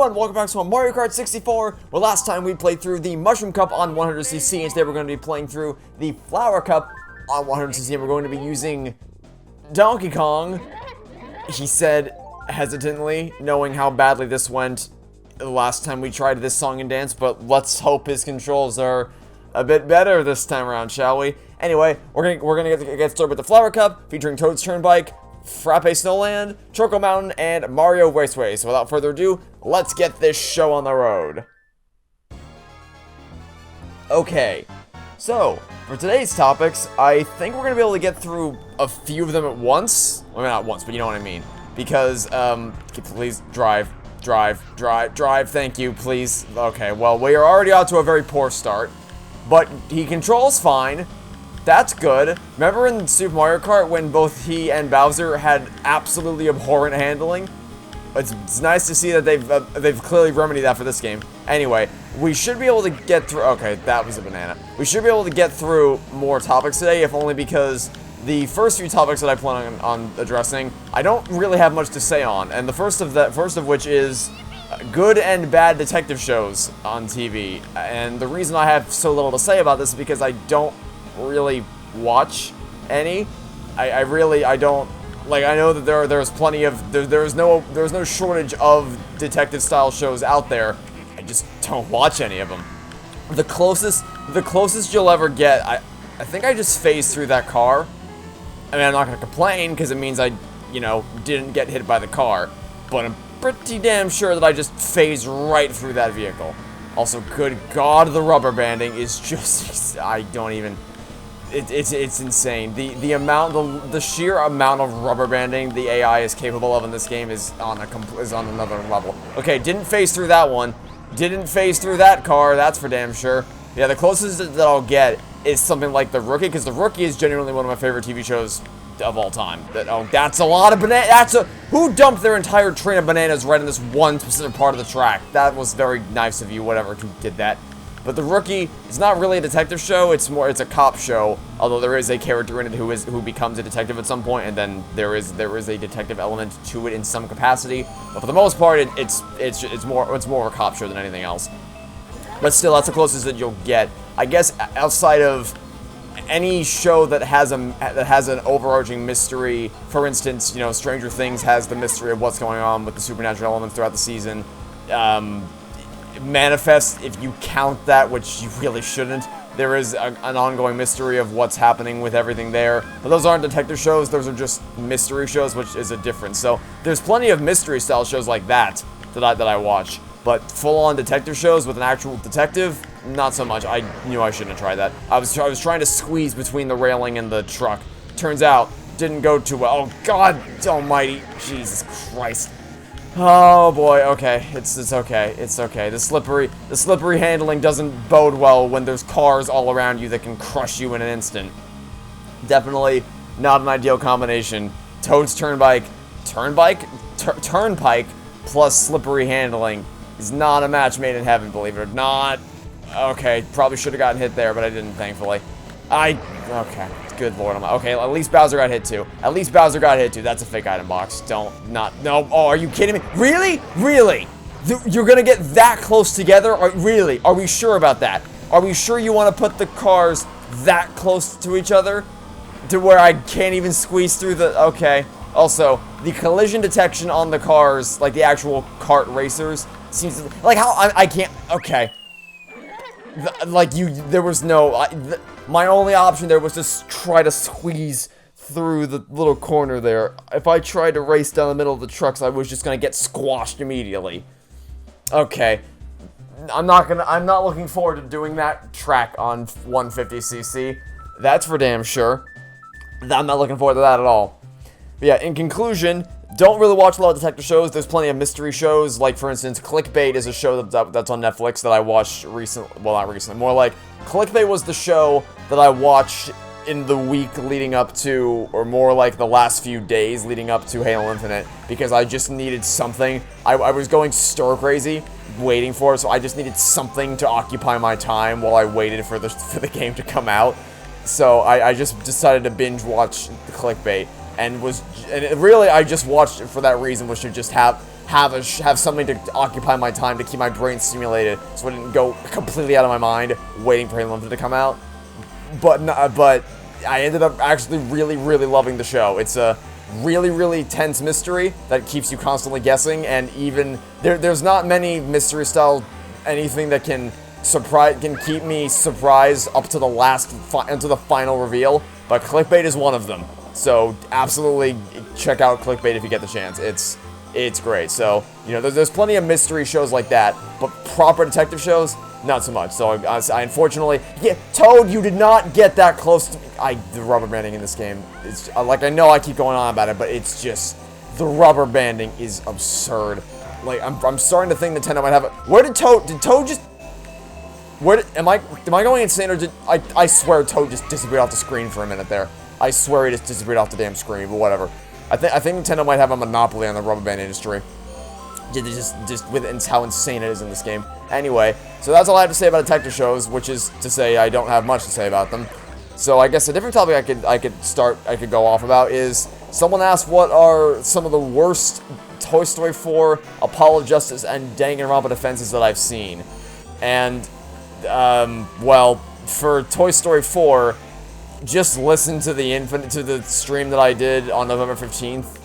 Hello and welcome back to Mario Kart 64, where last time we played through the Mushroom Cup on 100cc, and today we're going to be playing through the Flower Cup on 100cc, and we're going to be using Donkey Kong, he said hesitantly, knowing how badly this went the last time we tried this song and dance, but let's hope his controls are a bit better this time around, shall we? Anyway, we're gonna get started with the Flower Cup, featuring Toad's Turnpike, Frappe Snowland, Choco Mountain, and Mario Raceway. So without further ado, let's get this show on the road. Okay, so for today's topics, I think we're gonna be able to get through a few of them at once. Well, not once, but you know what I mean. Because, please drive, thank you, please. Okay, well, we are already out to a very poor start, but he controls fine. That's good. Remember in Super Mario Kart when both he and Bowser had absolutely abhorrent handling? It's nice to see that they've clearly remedied that for this game. Anyway, we should be able to get through. Okay, that was a banana. We should be able to get through more topics today, if only because the first few topics that I plan on addressing, I don't really have much to say on, and the first of which is good and bad detective shows on TV. And the reason I have so little to say about this is because I don't really watch any. I don't, like, I know that there's plenty of, there's no shortage of detective style shows out there. I just don't watch any of them. The closest you'll ever get, I think I just phased through that car. I mean, I'm not gonna complain because it means I, didn't get hit by the car, but I'm pretty damn sure that I just phased right through that vehicle. Also, good God, the rubber banding is just, I don't even. It's insane. The sheer amount of rubber banding the AI is capable of in this game is on another level. Okay, didn't phase through that one. Didn't phase through that car, that's for damn sure. Yeah, the closest that I'll get is something like The Rookie, because The Rookie is genuinely one of my favorite TV shows of all time. That's a lot of bananas. Who dumped their entire train of bananas right in this one specific part of the track? That was very nice of you, whatever, who did that. But The Rookie is not really a detective show, it's a cop show, although there is a character in it who becomes a detective at some point, and then there is a detective element to it in some capacity. But for the most part, it's more of a cop show than anything else. But still, that's the closest that you'll get. I guess outside of any show that has an overarching mystery, for instance, Stranger Things has the mystery of what's going on with the supernatural elements throughout the season. Manifest, if you count that, which you really shouldn't, there is an ongoing mystery of what's happening with everything there. But those aren't detective shows, those are just mystery shows, which is a difference. So there's plenty of mystery style shows like that I watch. But full-on detective shows with an actual detective, not so much. I knew I shouldn't have tried that. I was trying to squeeze between the railing and the truck. Turns out, didn't go too well. Oh, God almighty. Jesus Christ. Oh boy, okay. It's okay. It's okay. The slippery handling doesn't bode well when there's cars all around you that can crush you in an instant. Definitely not an ideal combination. Toad's Turnpike plus slippery handling is not a match made in heaven, believe it or not. Okay, probably should have gotten hit there, but I didn't, thankfully. Okay, good lord. Okay, at least Bowser got hit too. At least Bowser got hit too. That's a fake item box. No. Oh, are you kidding me? Really? Really? You're gonna get that close together? Really? Are we sure about that? Are we sure you want to put the cars that close to each other? To where I can't even squeeze through the... Okay. Also, the collision detection on the cars, like the actual kart racers, seems to... Like, how... I can't... Okay. There was no... my only option there was to try to squeeze through the little corner there. If I tried to race down the middle of the trucks, I was just gonna get squashed immediately. Okay. I'm not looking forward to doing that track on 150cc. That's for damn sure. I'm not looking forward to that at all. But yeah, in conclusion, don't really watch a lot of detective shows. There's plenty of mystery shows, like, for instance, Clickbait is a show that's on Netflix that I watched recently. Well, not recently. More like, Clickbait was the show that I watched in the week leading up to, or more like the last few days leading up to Halo Infinite, because I just needed something. I was going stir crazy waiting for it, so I just needed something to occupy my time while I waited for the game to come out. So I just decided to binge watch the Clickbait. And really, I just watched it for that reason, was to just have have something to occupy my time to keep my brain stimulated, so I didn't go completely out of my mind waiting for Halo Infinite to come out. But I ended up actually really loving the show. It's a really tense mystery that keeps you constantly guessing, and even there's not many mystery style anything that can keep me surprised up to the final reveal. But clickbait is one of them. So absolutely check out clickbait if you get the chance. It's great. So, you know, there's plenty of mystery shows like that, but proper detective shows, not so much. So I unfortunately, yeah, Toad, you did not get that close to the rubber banding in this game. It's like, I know I keep going on about it, but it's just, the rubber banding is absurd. Like, I'm starting to think Nintendo might have did Toad just, am I going insane, or I swear Toad just disappeared off the screen for a minute there. I swear he just disappeared off the damn screen, but whatever. I think Nintendo might have a monopoly on the rubber band industry. Just with how insane it is in this game. Anyway, so that's all I have to say about detective shows, which is to say I don't have much to say about them. So I guess a different topic I could go off about is, someone asked what are some of the worst Toy Story 4, Apollo Justice, and Danganronpa defenses that I've seen. And well, for Toy Story 4, just listen to the stream that I did on November 15th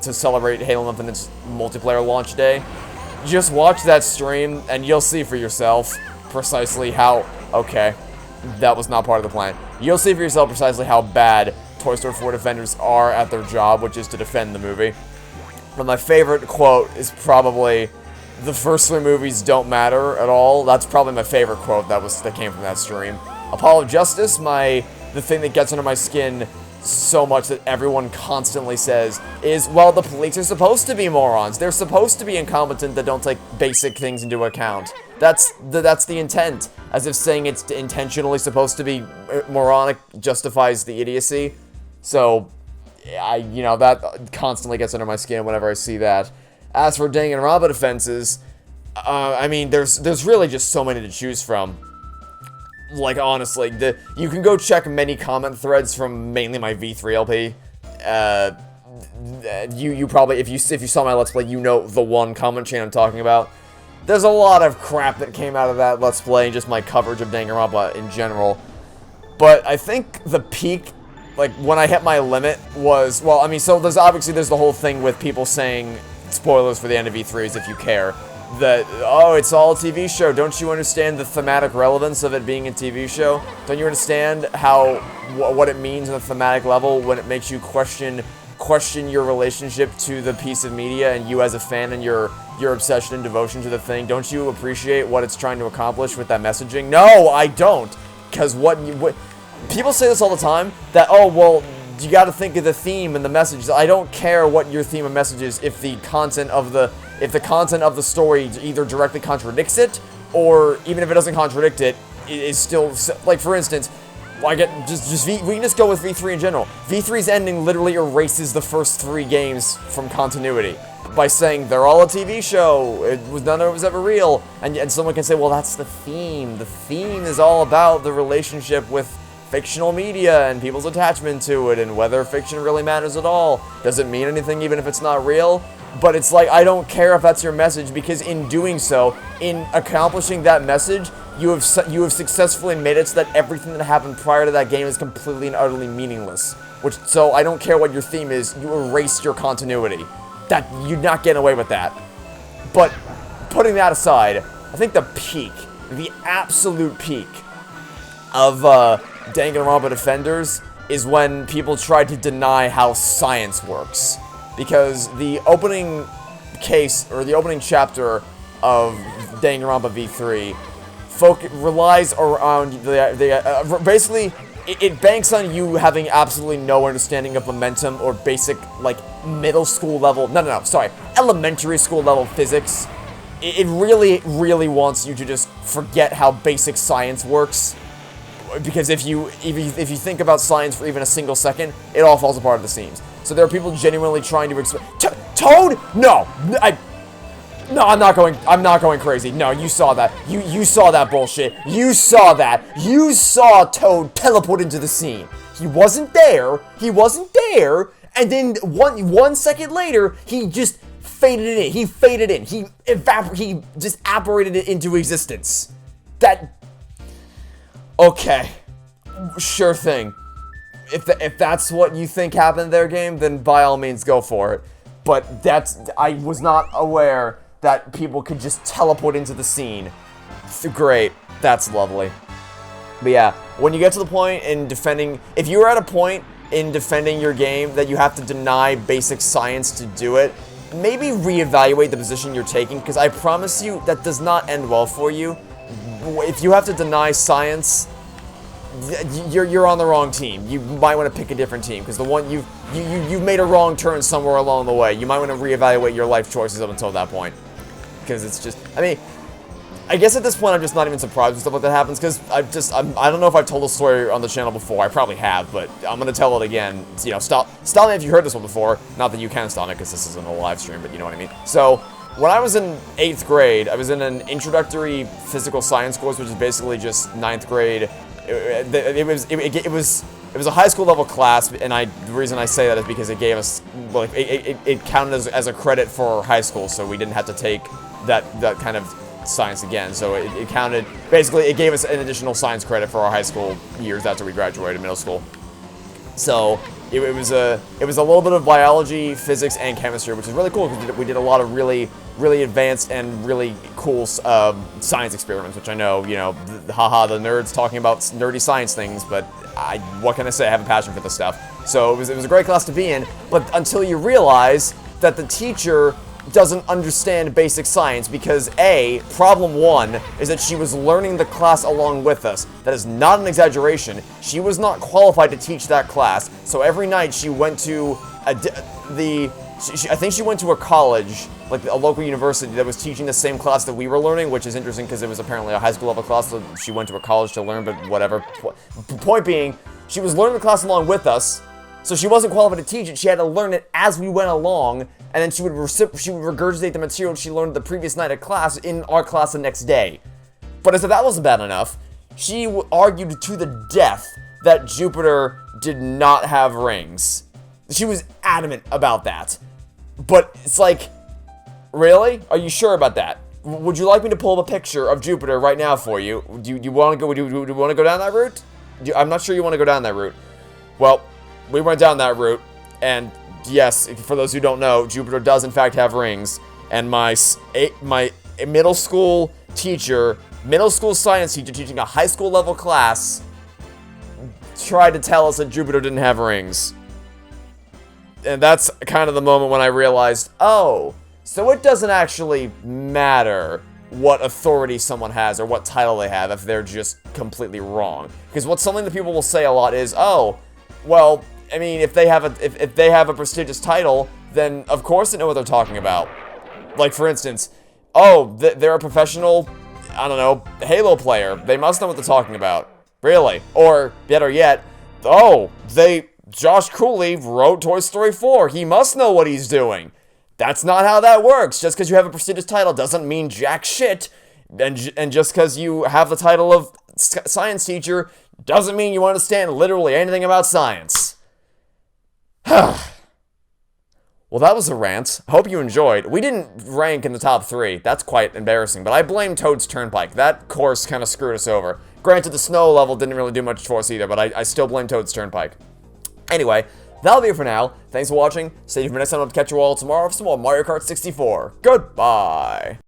to celebrate Halo Infinite's multiplayer launch day. Just watch that stream and you'll see for yourself precisely how, okay, that was not part of the plan. You'll see for yourself precisely how bad Toy Story 4 defenders are at their job, which is to defend the movie. But my favorite quote is probably, "The first 3 movies don't matter at all." That's probably my favorite quote that came from that stream. Apollo Justice, the thing that gets under my skin so much that everyone constantly says is, well, the police are supposed to be morons. They're supposed to be incompetent that don't take basic things into account. That's the intent. As if saying it's intentionally supposed to be moronic justifies the idiocy. So, you know, that constantly gets under my skin whenever I see that. As for Danganronpa defenses, I mean, there's really just so many to choose from. Like, honestly, you can go check many comment threads from mainly my V3 LP. You probably, if you saw my Let's Play, you know the one comment chain I'm talking about. There's a lot of crap that came out of that Let's Play, and just my coverage of Danganronpa in general. But I think the peak, like, when I hit my limit was, well, I mean, so there's the whole thing with people saying, spoilers for the end of E3s if you care, that, oh, it's all a TV show. Don't you understand the thematic relevance of it being a TV show? Don't you understand what it means on a thematic level when it makes you question your relationship to the piece of media, and you as a fan and your obsession and devotion to the thing? Don't you appreciate what it's trying to accomplish with that messaging? No, I don't. Because what people say this all the time, that, oh, well, you got to think of the theme and the message. I don't care what your theme and message is if the content of the story either directly contradicts it, or even if it doesn't contradict it, it is still, like, for instance, we can just go with V3 in general. V3's ending literally erases the first 3 games from continuity by saying they're all a TV show. None of it was ever real. And someone can say, well, that's the theme. The theme is all about the relationship with fictional media and people's attachment to it, and whether fiction really matters at all. Does it mean anything even if it's not real? But it's like, I don't care if that's your message, because in doing so, in accomplishing that message, you have successfully made it so that everything that happened prior to that game is completely and utterly meaningless. So I don't care what your theme is, you erased your continuity. You're not getting away with that. But putting that aside, I think the absolute peak of Danganronpa Defenders is when people tried to deny how science works. Because the opening case, or the opening chapter of Danganronpa V3 relies around basically, it banks on you having absolutely no understanding of momentum or basic, like, middle school level, elementary school level physics. It really wants you to just forget how basic science works. Because if you think about science for even a single second, it all falls apart at the seams. So there are people genuinely trying to explain. Toad? No, I'm not going crazy. No, you saw that. You saw that bullshit. You saw that. You saw Toad teleport into the scene. He wasn't there. And then one second later, he just faded it in. He faded in. He just evaporated it into existence. Okay. Sure thing. If that's what you think happened there, game, then by all means go for it. But I was not aware that people could just teleport into the scene. Great. That's lovely. But yeah, when you get to the point in defending, if you're at a point in defending your game that you have to deny basic science to do it, maybe reevaluate the position you're taking, because I promise you that does not end well for you. If you have to deny science, you're on the wrong team. You might want to pick a different team, because the one you've made a wrong turn somewhere along the way. You might want to reevaluate your life choices up until that point, because it's just, I mean, I guess at this point I'm just not even surprised when stuff like that happens, because I don't know if I've told the story on the channel before. I probably have, but I'm gonna tell it again. You know, stop me if you heard this one before. Not that you can stop me, because this isn't a live stream, but you know what I mean. So when I was in 8th grade, I was in an introductory physical science course, which is basically just 9th grade. It was a high school level class, and the reason I say that is because it gave us, like, it counted as a credit for high school, so we didn't have to take that kind of science again. So it counted, basically it gave us an additional science credit for our high school years after we graduated middle school. So it was a little bit of biology, physics, and chemistry, which is really cool, because we did a lot of really advanced and really cool science experiments, which I know, you know, haha, the nerds talking about nerdy science things, but what can I say? I have a passion for this stuff. So it was a great class to be in, but until you realize that the teacher doesn't understand basic science, because problem one is that she was learning the class along with us. That is not an exaggeration. She was not qualified to teach that class, so every night she went to I think she went to a college, like a local university, that was teaching the same class that we were learning, which is interesting because it was apparently a high school level class, so she went to a college to learn, but whatever. Point being, she was learning the class along with us, so she wasn't qualified to teach it. She had to learn it as we went along, and then she would regurgitate the material she learned the previous night of class in our class the next day. But as if that wasn't bad enough, she argued to the death that Jupiter did not have rings. She was adamant about that. But it's like, really? Are you sure about that? Would you like me to pull up a picture of Jupiter right now for you? Do you want to go? Do you want to go down that route? I'm not sure you want to go down that route. Well, we went down that route, and yes, for those who don't know, Jupiter does in fact have rings. And my middle school science teacher teaching a high school level class tried to tell us that Jupiter didn't have rings. And that's kind of the moment when I realized, oh, so it doesn't actually matter what authority someone has or what title they have if they're just completely wrong. Because what's something that people will say a lot is, oh, well, I mean, if they have a prestigious title, then of course they know what they're talking about. Like, for instance, oh, they're a professional, I don't know, Halo player. They must know what they're talking about. Really? Or, better yet, oh, Josh Cooley wrote Toy Story 4. He must know what he's doing. That's not how that works. Just because you have a prestigious title doesn't mean jack shit. And just because you have the title of science teacher doesn't mean you understand literally anything about science. Well, that was a rant. I hope you enjoyed. We didn't rank in the top 3. That's quite embarrassing, but I blame Toad's Turnpike. That course kind of screwed us over. Granted, the snow level didn't really do much for us either, but I still blame Toad's Turnpike. Anyway, that'll be it for now. Thanks for watching. Stay tuned for next time. I'll catch you all tomorrow for some more Mario Kart 64. Goodbye.